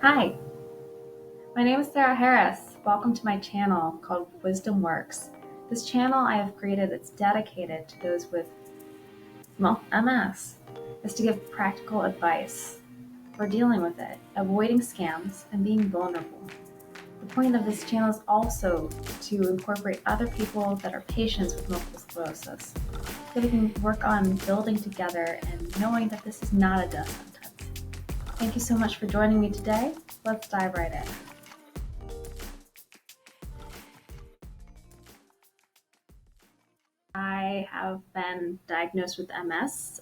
Hi, my name is Sarah Harris. Welcome to my channel called Wisdom Works. This channel I have created that's dedicated to those with MS is to give practical advice for dealing with it, avoiding scams, and being vulnerable. The point of this channel is also to incorporate other people that are patients with multiple sclerosis so we can work on building together and knowing that this is not a death sentence. Thank you so much for joining me today. Let's dive right in. I have been diagnosed with MS.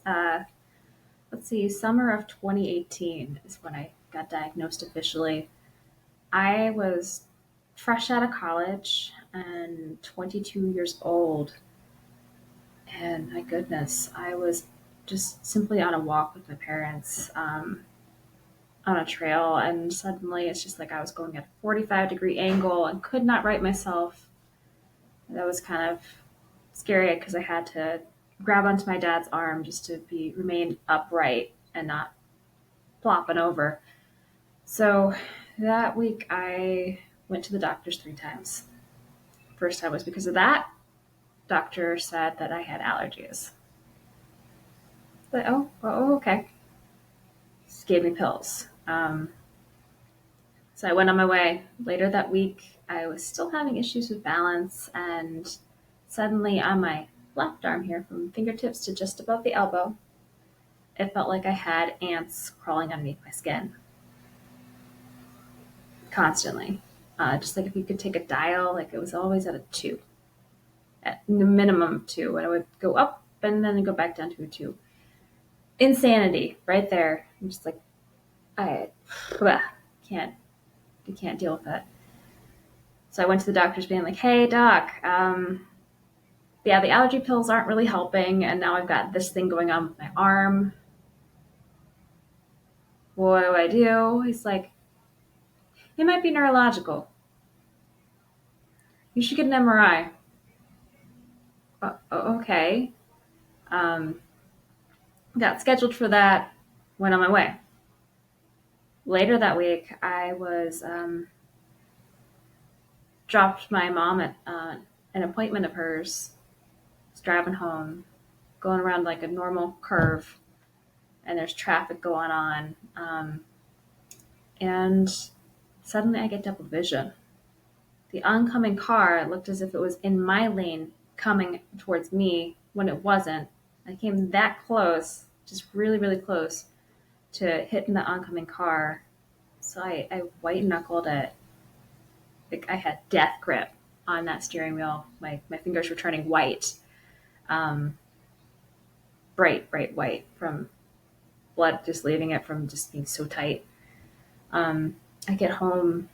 Summer of 2018 is when I got diagnosed officially. I was fresh out of college and 22 years old. And my goodness, I was just simply on a walk with my parents on a trail. And suddenly it's just like I was going at a 45-degree angle and could not right myself. That was kind of scary because I had to grab onto my dad's arm just to remain upright and not flopping over. So that week I went to the doctors 3 times. First time was because of that. Doctor said that I had allergies. But okay. Just gave me pills. So I went on my way. Later that week, I was still having issues with balance, and suddenly on my left arm here, from fingertips to just above the elbow, it felt like I had ants crawling underneath my skin constantly. Just like if you could take a dial, like it was always at a 2, at the minimum 2, and I would go up and then go back down to a 2. Insanity right there. I'm just like, I can't, you can't deal with it. So I went to the doctors being like, hey, doc, yeah, the allergy pills aren't really helping, and now I've got this thing going on with my arm. What do I do? He's like, it might be neurological. You should get an MRI. Okay. Um, got scheduled for that, went on my way. Later that week, I was dropped my mom at an appointment of hers. Was driving home, going around like a normal curve, and there's traffic going on. And suddenly I get double vision. The oncoming car looked as if it was in my lane coming towards me when it wasn't. I came that close, just really, really close to hitting the oncoming car. So I white knuckled it. Like I had death grip on that steering wheel. My fingers were turning white, um, bright white from blood just leaving it from just being so tight. I get home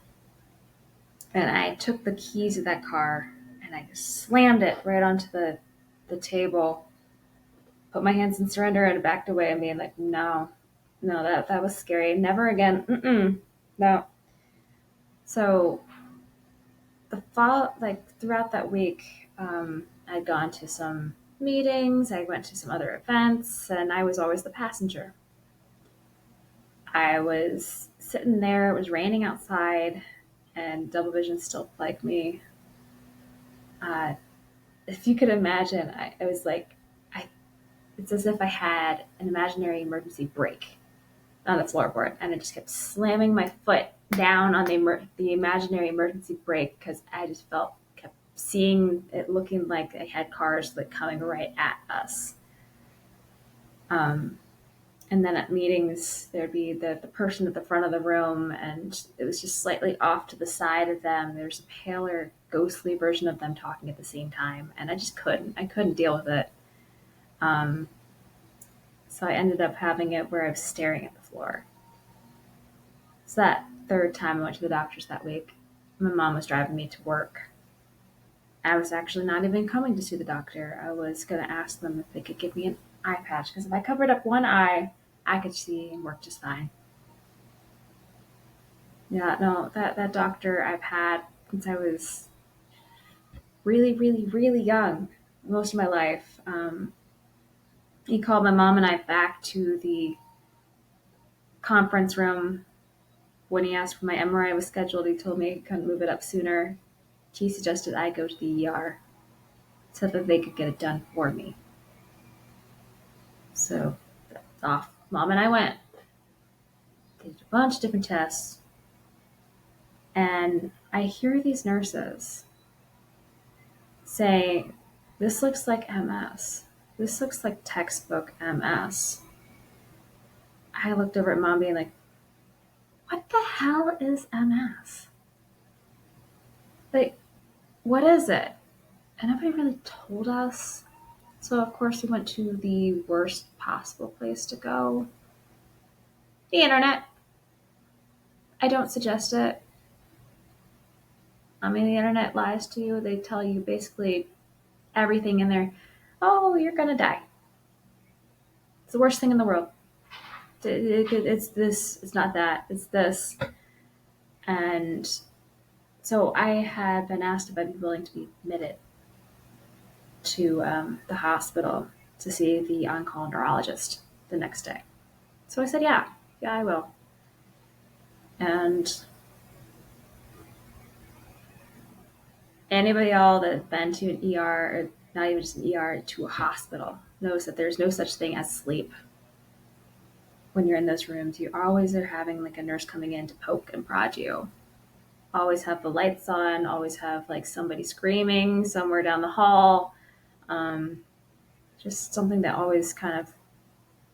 and I took the keys of that car and I just slammed it right onto the table, put my hands in surrender and backed away and being like, no, that was scary. Never again. No. So the fall, like throughout that week, I'd gone to some meetings, I went to some other events, and I was always the passenger. I was sitting there, it was raining outside, and double vision still plagued me. Uh, if you could imagine, I was like, I, it's as if I had an imaginary emergency brake on the floorboard, and I just kept slamming my foot down on the imaginary emergency brake because I just kept seeing it looking like I had cars like coming right at us. Um, and then at meetings, there'd be the person at the front of the room, and it was just slightly off to the side of them. There's a paler, ghostly version of them talking at the same time, and I couldn't deal with it. Um, so I ended up having it where I was staring at the floor. So that third time I went to the doctors that week, my mom was driving me to work. I was actually not even coming to see the doctor. I was going to ask them if they could give me an eye patch because if I covered up one eye, I could see and work just fine. Yeah, no, that doctor I've had since I was really, really, really young, most of my life. He called my mom and I back to the conference room When he asked when my MRI was scheduled, he told me he couldn't move it up sooner. He suggested I go to the ER so that they could get it done for me. So off. Mom and I went. Did a bunch of different tests. And I hear these nurses say, "This looks like MS. This looks like textbook MS." I looked over at Mom being like, "What the hell is MS? Like, what is it?" And nobody really told us. So, of course, we went to the worst possible place to go, the internet. I don't suggest it. I mean, the internet lies to you. They tell you basically everything in there. Oh, you're going to die. It's the worst thing in the world. It's this, it's not that, it's this. And so I had been asked if I'd be willing to be admitted to the hospital to see the on-call neurologist the next day. So I said, yeah, I will. And anybody all that's been to an ER, or not even just an ER, to a hospital, knows that there's no such thing as sleep. When you're in those rooms, you always are having like a nurse coming in to poke and prod you. Always have the lights on, always have like somebody screaming somewhere down the hall. Just something that always kind of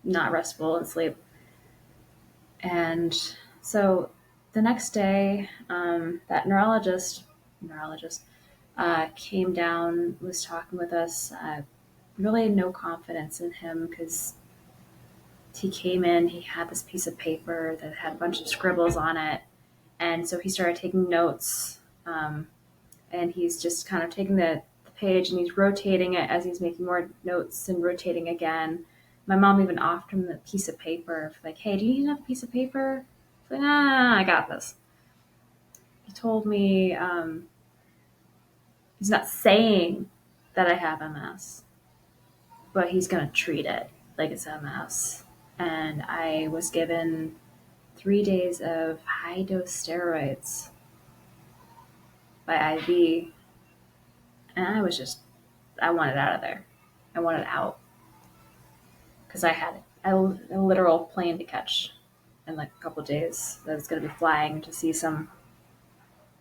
not restful and sleep. And so the next day, that neurologist came down, was talking with us. Really no confidence in him because he came in, he had this piece of paper that had a bunch of scribbles on it. And so he started taking notes. And he's just kind of taking the page and he's rotating it as he's making more notes and rotating again. My mom even offered him the piece of paper, like, "Hey, do you need another piece of paper?" He's like, "Nah, I got this." He told me he's not saying that I have MS, but he's going to treat it like it's MS. And I was given 3 days of high dose steroids by IV. And I wanted out of there. I wanted out. Because I had a literal plane to catch in like a couple of days. I was going to be flying to see some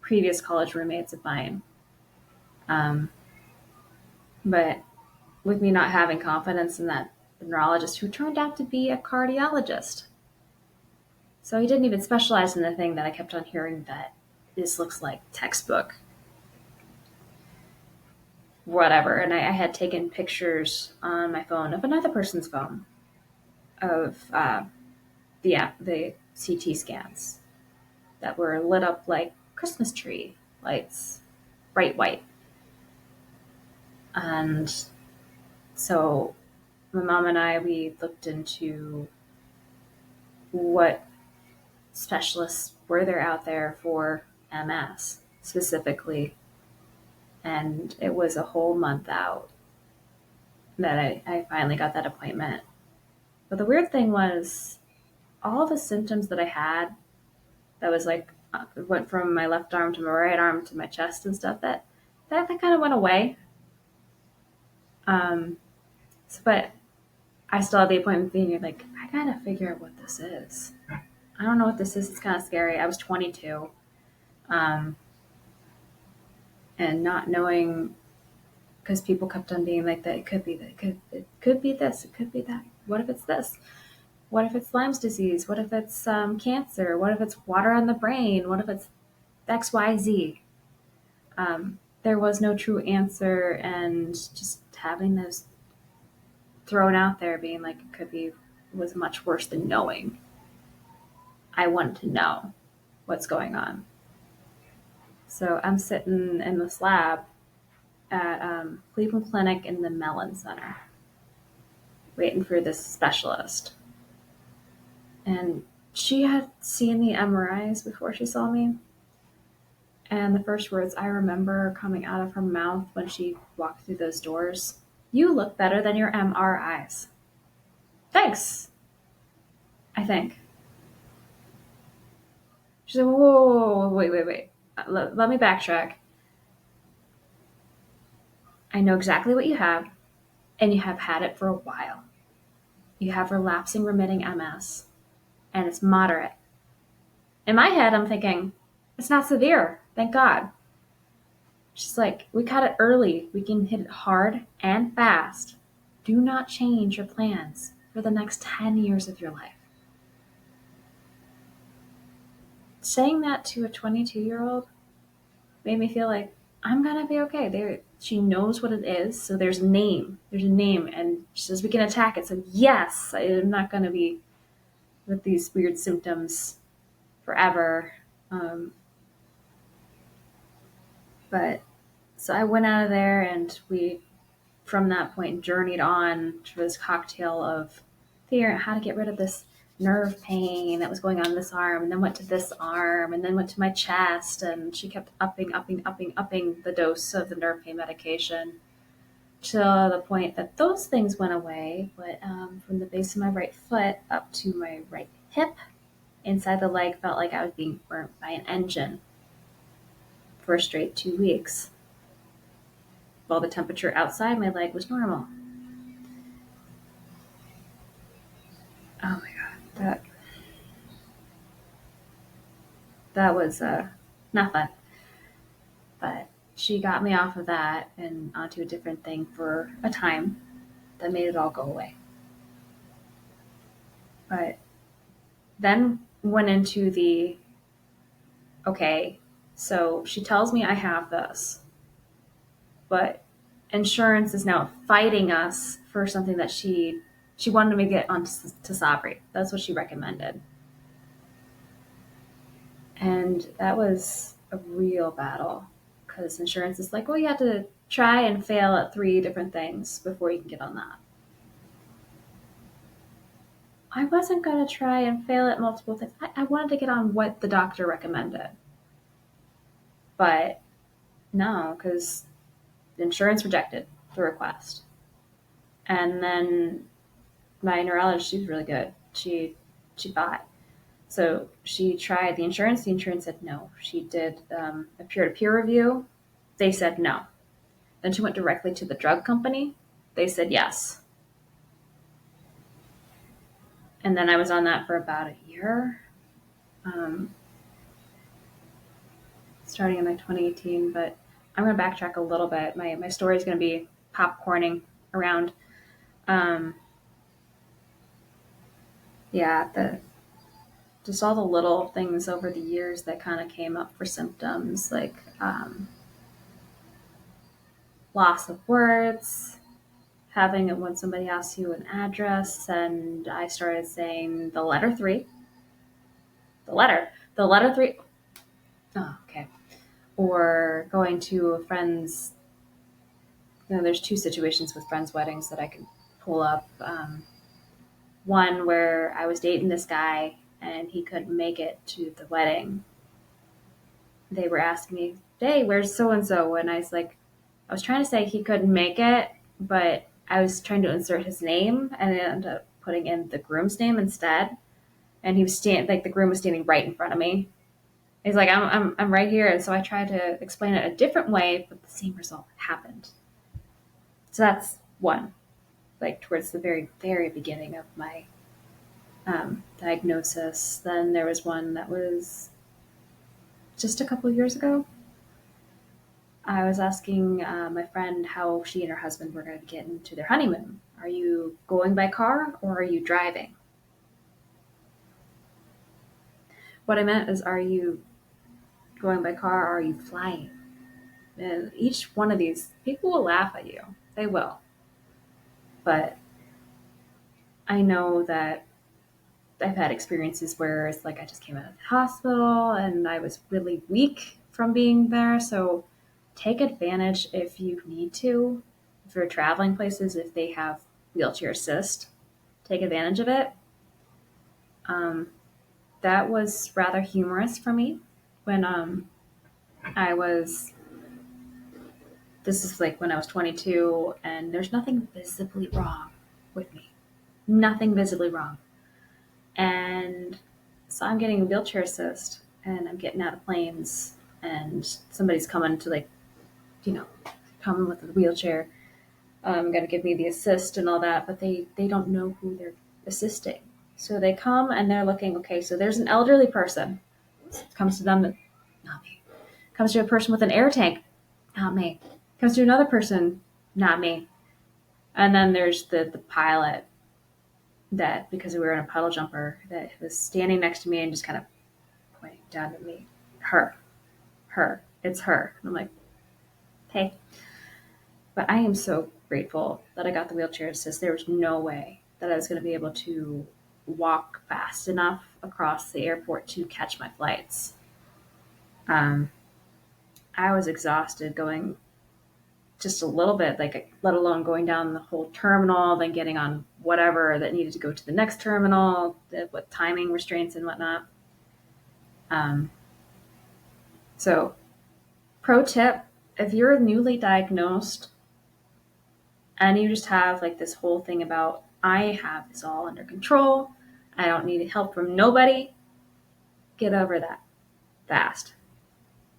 previous college roommates of mine. But with me not having confidence in that neurologist, who turned out to be a cardiologist. So he didn't even specialize in the thing that I kept on hearing that this looks like textbook. Whatever. And I had taken pictures on my phone of another person's phone of the CT scans that were lit up like Christmas tree lights, bright white. And so my mom and I, we looked into what specialists were there out there for MS specifically. And it was a whole month out that I finally got that appointment. But the weird thing was all the symptoms that I had that was like, went from my left arm to my right arm to my chest and stuff, that kind of went away. But I still had the appointment being like, I gotta figure out what this is. I don't know what this is. It's kind of scary. I was 22. And not knowing, because people kept on being like that, it could be that, it could be this, it could be that. What if it's this? What if it's Lyme's disease? What if it's cancer? What if it's water on the brain? What if it's XYZ? There was no true answer, and just having those thrown out there, being like it could be, was much worse than knowing. I wanted to know what's going on. So I'm sitting in this lab at Cleveland Clinic in the Mellon Center, waiting for this specialist. And she had seen the MRIs before she saw me. And the first words I remember coming out of her mouth when she walked through those doors, "You look better than your MRIs." Thanks, I think. She's She's like, whoa, wait. Let me backtrack. I know exactly what you have, and you have had it for a while. You have relapsing remitting MS, and it's moderate. In my head, I'm thinking, it's not severe, thank God. She's like, we caught it early. We can hit it hard and fast. Do not change your plans for the next 10 years of your life. Saying that to a 22-year-old made me feel like I'm going to be okay. She knows what it is. So there's a name. There's a name. And she says we can attack it. So yes, I'm not going to be with these weird symptoms forever. But so I went out of there and we, from that point, journeyed on to this cocktail of figuring out how to get rid of this nerve pain that was going on in this arm, and then went to this arm, and then went to my chest, and she kept upping the dose of the nerve pain medication to the point that those things went away. But from the base of my right foot up to my right hip, inside the leg, felt like I was being burnt by an engine for a straight 2 weeks, while the temperature outside my leg was normal. Oh my god, that was not fun. But she got me off of that and onto a different thing for a time that made it all go away. But then went into the okay, so she tells me I have this, but insurance is now fighting us for something that she wanted me to get on to Sabri. That's what she recommended. And that was a real battle because insurance is like, well, you have to try and fail at 3 different things before you can get on that. I wasn't going to try and fail at multiple things. I wanted to get on what the doctor recommended. But no, because insurance rejected the request. And then my neurologist, she was really good. She bought. So she tried the insurance. The insurance said no. She did a peer-to-peer review. They said no. Then she went directly to the drug company. They said yes. And then I was on that for about a year, starting in like 2018. But I'm going to backtrack a little bit. My story is going to be popcorning around. Yeah, just all the little things over the years that kind of came up for symptoms, like loss of words, having it when somebody asks you an address, and I started saying the letter 3, the letter 3. Oh, okay. Or going to a friend's, there's 2 situations with friends' weddings that I could pull up. One where I was dating this guy and he couldn't make it to the wedding. They were asking me, hey, where's so-and-so? And I was like, I was trying to say he couldn't make it, but I was trying to insert his name and I ended up putting in the groom's name instead. And he was the groom was standing right in front of me. He's like, I'm right here. And so I tried to explain it a different way, but the same result happened. So that's one, like towards the very, very beginning of my diagnosis. Then there was one that was just a couple of years ago. I was asking my friend how she and her husband were going to get into their honeymoon. Are you going by car or are you driving? What I meant is, are you going by car or are you flying? And each one of these, people will laugh at you. They will. But I know that I've had experiences where it's like I just came out of the hospital and I was really weak from being there. So take advantage if you need to. If you're traveling places, if they have wheelchair assist, take advantage of it. That was rather humorous for me when I was, this is like when I was 22 and there's nothing visibly wrong with me. Nothing visibly wrong. And so I'm getting a wheelchair assist and I'm getting out of planes, and somebody's coming to, like, you know, come with a wheelchair, got to give me the assist and all that, but they don't know who they're assisting. So they come and they're looking, okay, so there's an elderly person. Comes to them, not me. Comes to a person with an air tank, not me. Comes to another person, not me. And then there's the pilot that, because we were in a puddle jumper, that was standing next to me and just kind of pointing down at me. Her, it's her. And I'm like, hey. But I am so grateful that I got the wheelchair assist. There was no way that I was going to be able to walk fast enough across the airport to catch my flights. Um, I was exhausted going just a little bit, like, let alone going down the whole terminal, then getting on whatever that needed to go to the next terminal, with timing restraints and whatnot. Um, so, pro tip, if you're newly diagnosed and you just have like this whole thing about, I have this all under control, I don't need help from nobody, get over that fast.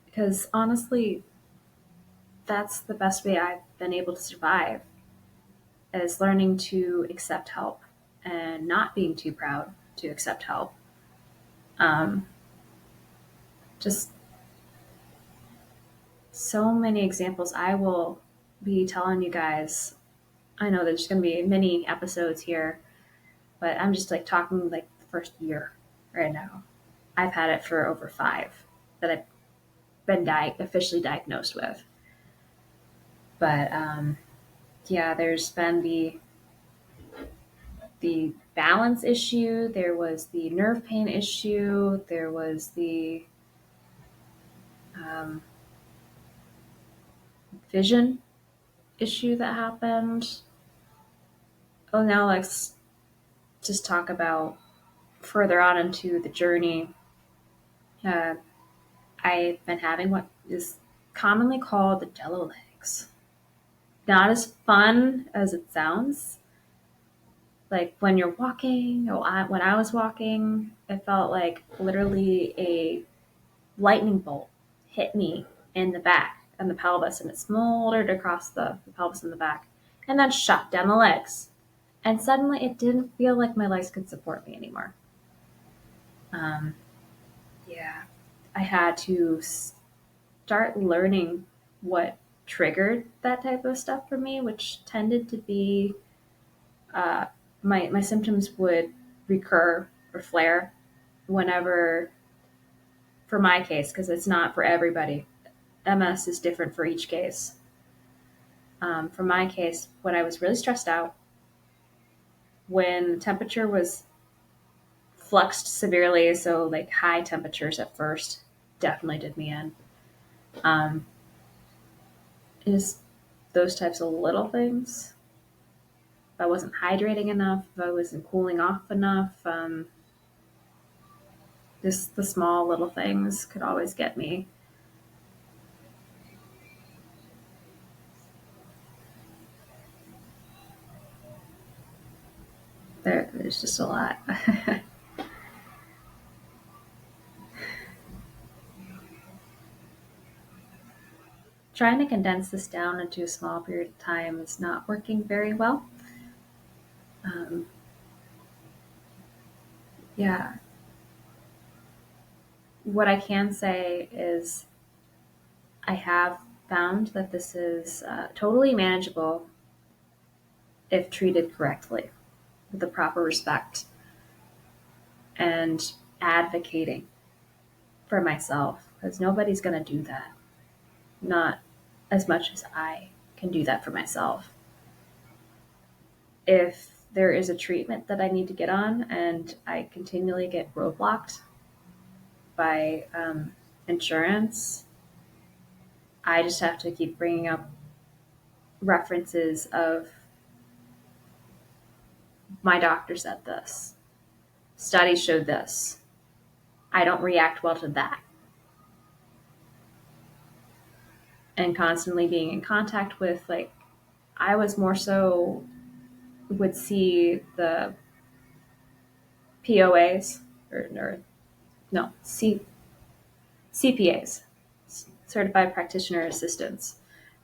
Because honestly, that's the best way I've been able to survive, is learning to accept help and not being too proud to accept help. Um, just so many examples I will be telling you guys. I know there's going to be many episodes here, but I'm just like talking like the first year right now. I've had it for over 5 that I've been officially diagnosed with. But yeah, there's been the balance issue. There was the nerve pain issue. There was the um, vision issue that happened. Oh, now let's just talk about further on into the journey. Uh, I've been having what is commonly called the jello legs. Not as fun as it sounds. Like when you're walking, when I was walking, it felt like literally a lightning bolt hit me in the back and the pelvis, and it smoldered across the pelvis and the back, and then shot down the legs. And suddenly it didn't feel like my legs could support me anymore. Um, yeah, I had to start learning what triggered that type of stuff for me, which tended to be uh, my symptoms would recur or flare whenever, for my case, because it's not for everybody. MS is different for each case. For my case, when I was really stressed out, when the temperature was fluxed severely, so like high temperatures at first definitely did me in. Um, is those types of little things. If I wasn't hydrating enough, if I wasn't cooling off enough, just the small little things could always get me. There's just a lot. Trying to condense this down into a small period of time is not working very well. Um, yeah, what I can say is I have found that this is totally manageable if treated correctly, with the proper respect and advocating for myself, because nobody's going to do that. Not as much as I can do that for myself. If there is a treatment that I need to get on and I continually get roadblocked by insurance, I just have to keep bringing up references of, my doctor said this, studies showed this, I don't react well to that. And constantly being in contact with, like, I was more so would see the POAs, or no, CPAs, certified practitioner assistants,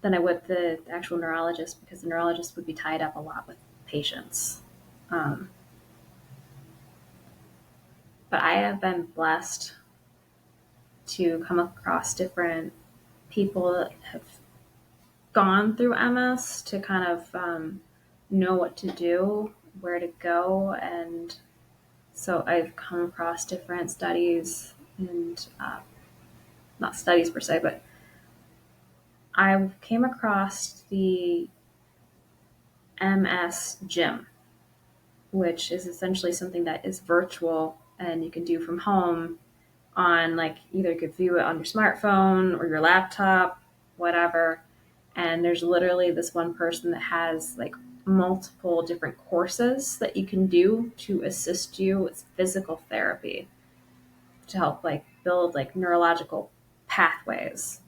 than I would the actual neurologist, because the neurologist would be tied up a lot with patients. Um, but I have been blessed to come across different people that have gone through MS to kind of know what to do, where to go. And so I've come across different studies and not studies per se, but I came across the MS gym, which is essentially something that is virtual and you can do from home on, like, either you could view it on your smartphone or your laptop, whatever. And there's literally this one person that has like multiple different courses that you can do to assist you with physical therapy to help like build like neurological pathways.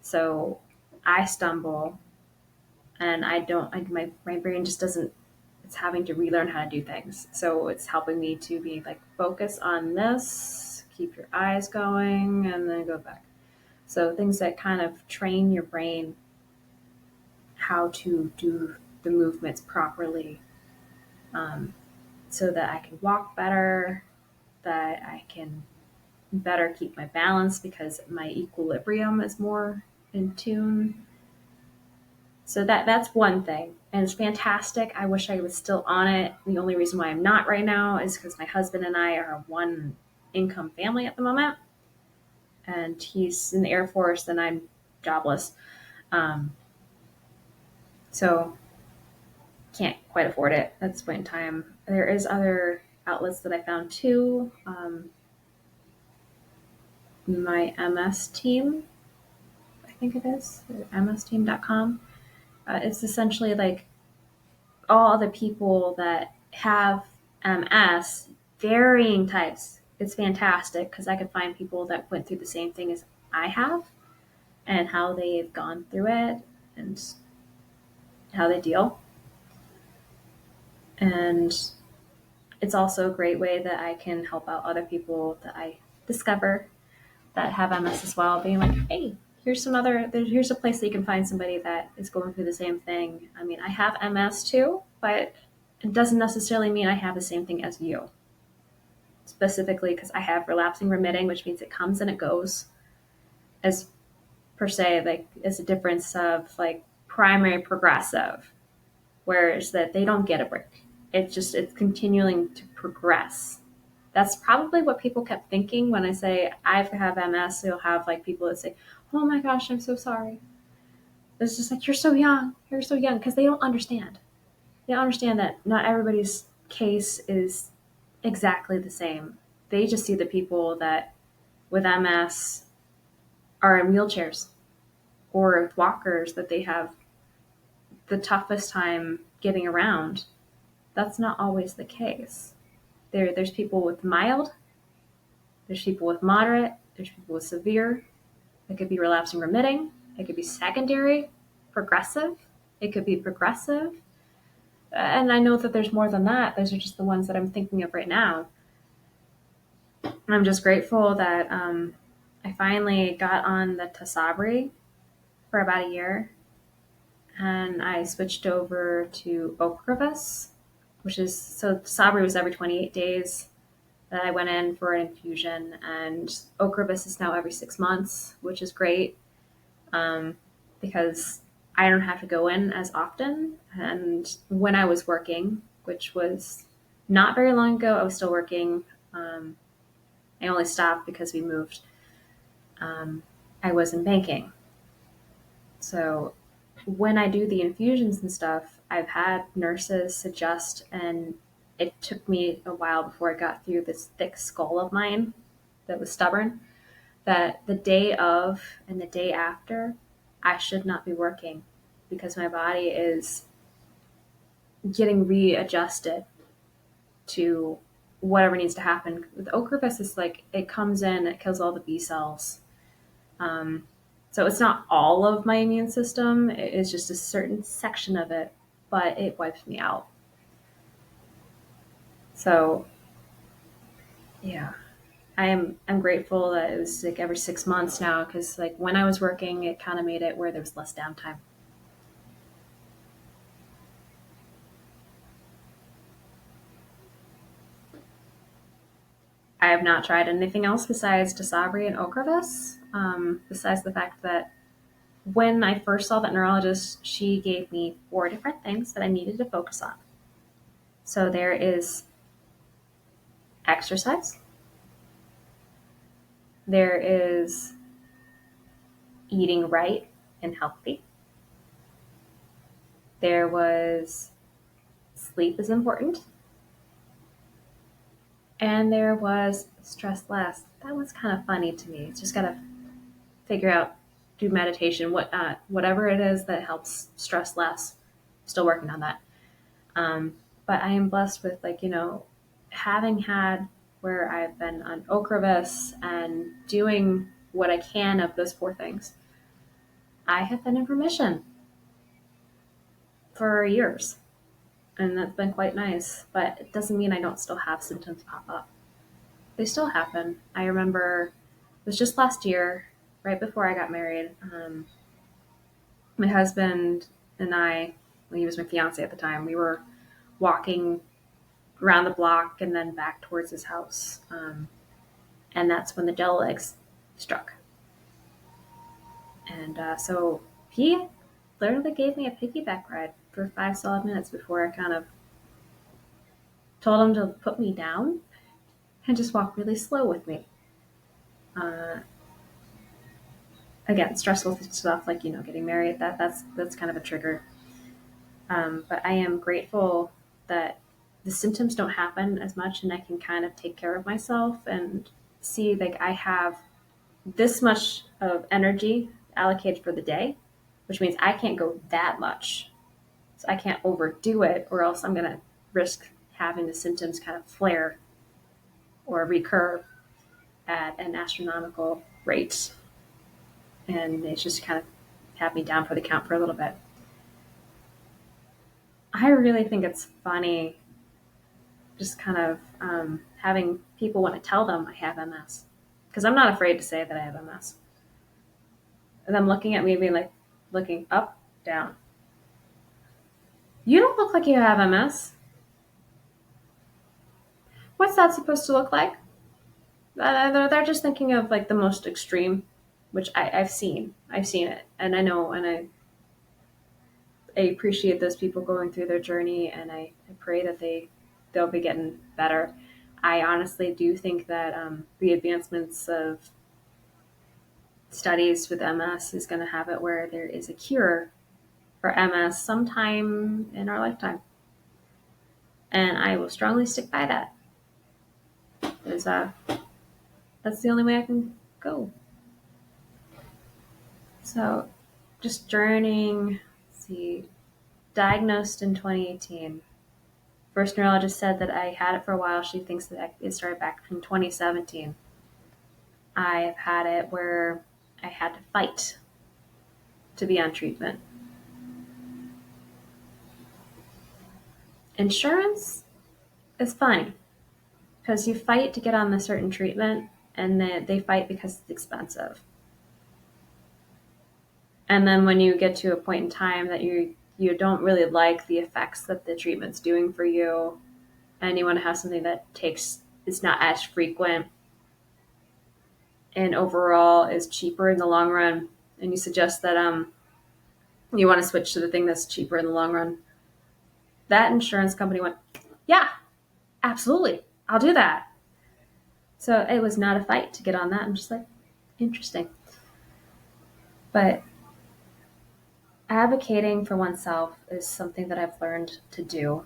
So I stumble and I don't, my brain just doesn't, it's having to relearn how to do things. So it's helping me to be like, focus on this, keep your eyes going, and then go back. So things that kind of train your brain how to do the movements properly, um, so that I can walk better, that I can better keep my balance because my equilibrium is more in tune. So that's one thing, and it's fantastic. I wish I was still on it. The only reason why I'm not right now is because my husband and I are a one income family at the moment, and he's in the Air Force and I'm jobless. Um, so can't quite afford it at this point in time. There is other outlets that I found too. My MS team, I think it is, msteam.com. It's essentially like all the people that have MS, varying types. It's fantastic because I could find people that went through the same thing as I have and how they've gone through it and how they deal. And it's also a great way that I can help out other people that I discover that have MS as well, being like, hey, here's a place that you can find somebody that is going through the same thing. I mean, I have MS too, but it doesn't necessarily mean I have the same thing as you. Specifically, because I have relapsing remitting, which means it comes and it goes, as per se, like as a difference of like primary progressive, whereas that they don't get a break. It's continuing to progress. That's probably what people kept thinking when I say I have MS. You'll have like people that say, "Oh my gosh, I'm so sorry." It's just like, you're so young, because they don't understand. They don't understand that not everybody's case is exactly the same. They just see the people that with MS are in wheelchairs or with walkers, that they have the toughest time getting around. That's not always the case. There's people with mild, there's people with moderate, there's people with severe. It could be relapsing remitting. It could be secondary, progressive. It could be progressive. And I know that there's more than that. Those are just the ones that I'm thinking of right now. I'm just grateful that I finally got on the Tasabri for about a year. And I switched over to Ocrevus, which is, so Tasabri was every 28 days that I went in for an infusion. And Ocrevus is now every 6 months, which is great. Because I don't have to go in as often. And when I was working, which was not very long ago, I was still working. I only stopped because we moved. I was in banking. So when I do the infusions and stuff, I've had nurses suggest, and it took me a while before I got through this thick skull of mine that was stubborn, that the day of and the day after, I should not be working because my body is getting readjusted to whatever needs to happen. With Ocrevus, it's like it comes in, it kills all the B cells. So it's not all of my immune system, it is just a certain section of it, but it wipes me out. So, yeah, I'm grateful that it was like every 6 months now, because like when I was working, it kind of made it where there was less downtime. I have not tried anything else besides Dasabri and Ocrevus. Besides the fact that when I first saw that neurologist, she gave me four different things that I needed to focus on. So there is exercise, there is eating right and healthy, there was sleep is important, and there was stress less. That was kind of funny to me. It's just gotta figure out, do meditation, whatever it is that helps stress less. Still working on that. But I am blessed with, like, having had where I've been on Ocrevus and doing what I can of those four things. I have been in remission for years, and that's been quite nice. But it doesn't mean I don't still have symptoms pop up. They still happen. I remember it was just last year, right before I got married. My husband and I, well, he was my fiance at the time, we were walking around the block and then back towards his house. And that's when the gel legs struck. And so he literally gave me a piggyback ride for 5 solid minutes before I kind of told him to put me down and just walk really slow with me. Uh, Again, stressful stuff like getting married. That's kind of a trigger. But I am grateful that the symptoms don't happen as much, and I can kind of take care of myself and see like I have this much of energy allocated for the day, which means I can't go that much. So I can't overdo it, or else I'm going to risk having the symptoms kind of flare or recur at an astronomical rate. And it's just kind of had me down for the count for a little bit. I really think it's funny just kind of having people want to tell them I have MS, because I'm not afraid to say that I have MS. And them looking at me being like, looking up, down. You don't look like you have MS. What's that supposed to look like? They're just thinking of like the most extreme, which I've seen. I've seen it, and I know, and I appreciate those people going through their journey, and I pray that they'll be getting better. I honestly do think that the advancements of studies with MS is going to have it where there is a cure for MS sometime in our lifetime, and I will strongly stick by that. Because that's the only way I can go. So, just journeying. Let's see, diagnosed in 2018. First neurologist said that I had it for a while. She thinks that it started back in 2017. I have had it where I had to fight to be on treatment. Insurance is funny because you fight to get on a certain treatment, and then they fight because it's expensive. And then when you get to a point in time that you don't really like the effects that the treatment's doing for you, and you want to have something that is not as frequent and overall is cheaper in the long run, and you suggest that you want to switch to the thing that's cheaper in the long run, that insurance company went, yeah, absolutely, I'll do that. So it was not a fight to get on that. I'm just like, interesting. But advocating for oneself is something that I've learned to do.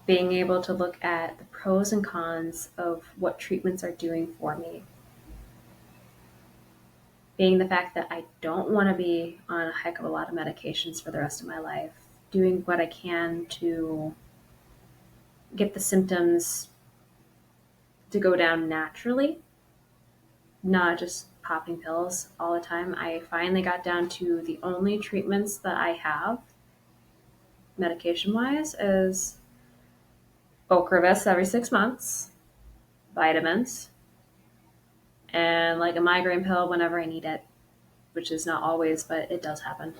Being able to look at the pros and cons of what treatments are doing for me. Being the fact that I don't want to be on a heck of a lot of medications for the rest of my life. Doing what I can to get the symptoms to go down naturally, not just popping pills all the time. I finally got down to the only treatments that I have, medication-wise, is Ocrevus every 6 months, vitamins, and like a migraine pill whenever I need it, which is not always, but it does happen.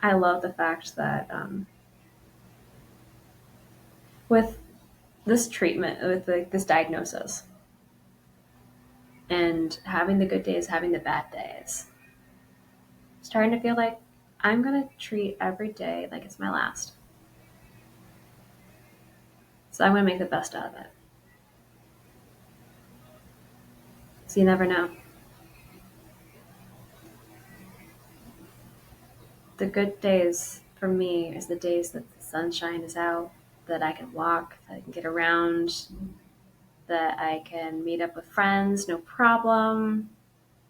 I love the fact that with this treatment, with like this diagnosis, and having the good days, having the bad days, starting to feel like I'm gonna treat every day like it's my last. So I'm gonna make the best out of it. So you never know. The good days for me is the days that the sunshine is out, that I can walk, that I can get around, that I can meet up with friends, no problem,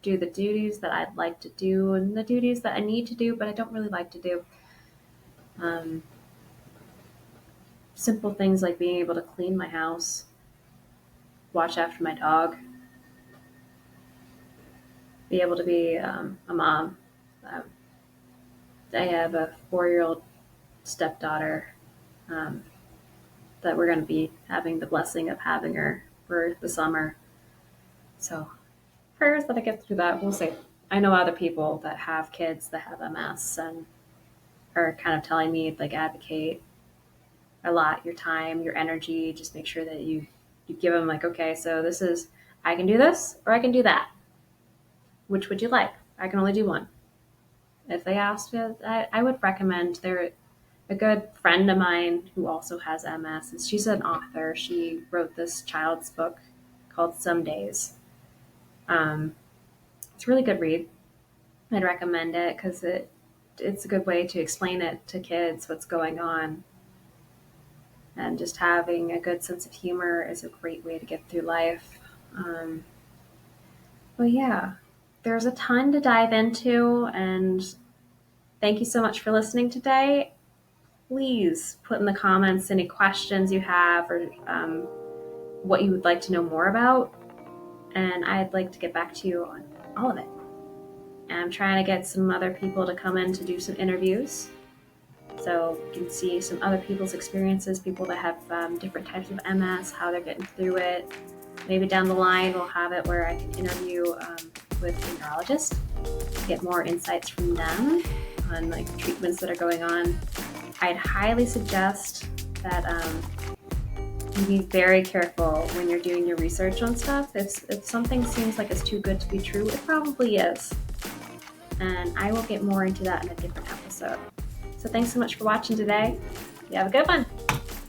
do the duties that I'd like to do and the duties that I need to do, but I don't really like to do. Um, Simple things like being able to clean my house, watch after my dog, be able to be a mom. Um, I have a 4-year old stepdaughter um, that we're going to be having the blessing of having her for the summer. So prayers that I get through that. We'll see. I know other people that have kids that have MS and are kind of telling me like advocate a lot your time, your energy. Just make sure that you give them like, okay, so this is I can do this or I can do that. Which would you like? I can only do one. If they asked, I would recommend. They're a good friend of mine who also has MS. And she's an author. She wrote this child's book called Some Days. It's a really good read. I'd recommend it because it's a good way to explain it to kids what's going on. And just having a good sense of humor is a great way to get through life. Um, but yeah, there's a ton to dive into, and thank you so much for listening today. Please put in the comments any questions you have or what you would like to know more about, and I'd like to get back to you on all of it. And I'm trying to get some other people to come in to do some interviews so you can see some other people's experiences, people that have different types of MS, how they're getting through it. Maybe down the line we'll have it where I can interview with a neurologist, get more insights from them on like treatments that are going on. I'd highly suggest that you be very careful when you're doing your research on stuff. If something seems like it's too good to be true, it probably is. And I will get more into that in a different episode. So thanks so much for watching today. You have a good one.